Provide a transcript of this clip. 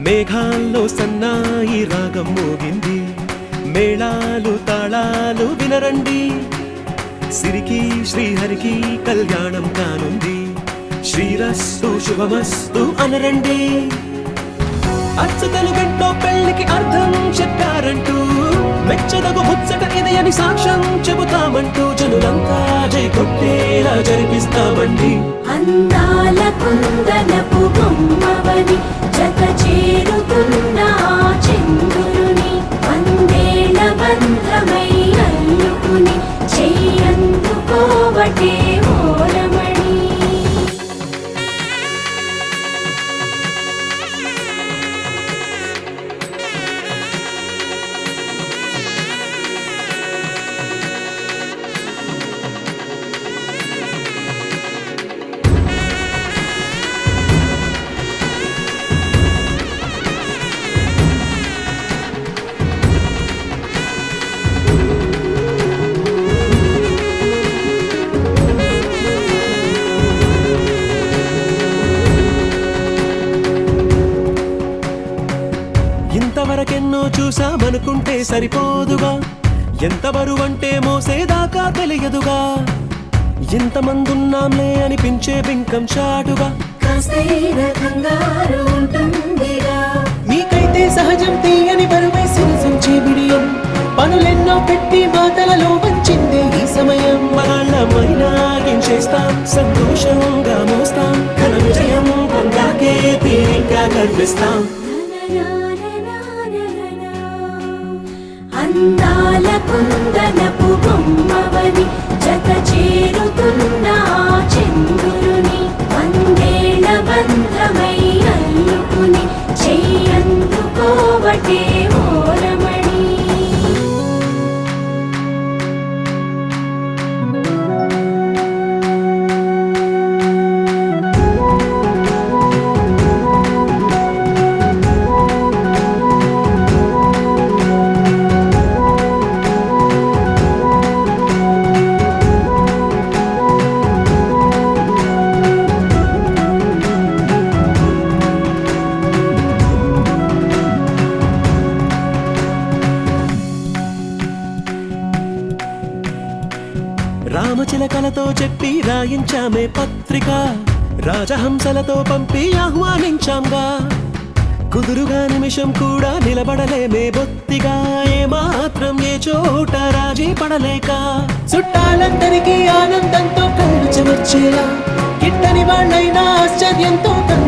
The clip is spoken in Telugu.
మేఘాల్లో సన్నాయి రాగం మోగింది, మేళాలు తాళాలు వినరండి, సిరికి శ్రీహరికి కళ్యాణం కానుంది, శ్రీరస్తు శుభమస్తు అనరండి. అచ్చతలు గంటో పెళ్లికి అర్థం చెప్పారంటూ, మెచ్చదగు ముచ్చట ఇది అని సాక్ష్యం చెబుతామంటూ, జనులంతా జై కొట్టేలా జరిపిస్తామండి. అందాల కుందనపు బొమ్మవని జత చేరుతున్న చంద్రుని, వందేళ్ల బంధమై అల్లుకుని చెయ్యందుకోవటే ఓరమణి. ఇంతవరకెన్నో చూసామనుకుంటే సరిపోదుగా, ఎంత బరువంటే మోసేదాకా తెలియదుగా, ఇంతమందున్నాంలే అనిపించే బింకం చాటుగా, కాస్తైన కంగారు ఉంటుందిగా. మీకైతే సహజం తీయని బరువే సిరసించే బిడియం, పనులెన్నో పెట్టి మాటలలో వంచిందే ఈ సమయం. మనాళ్ళమైనా ఏం చేస్తాం, సంతోషంగా మోస్తాం, ఘన విజయం పొందాకే తీరిగ్గా కనిపిస్తాం. అందాల కుందనపు బొమ్మవని జత చేరుతున్న చంద్రుని, వందేళ్ల బంధమై అల్లుకుని చెయ్యందుకోవటే ఓరమణి. రామచిలకలతో చెప్పి రాయించామే పత్రిక, రాజహంసలతో పంపి ఆహ్వానించాంగా, కుదురుగా నిమిషం కూడా నిలబడలేమే బొత్తిగా, ఏమాత్రం ఏ చోట రాజీ పడలేక, చుట్టాలందరికీ ఆనందంతో కళ్ళు చెమర్చేలా, గిట్టని వాళ్ళైనా ఆశ్చర్యంతో కళ్ళు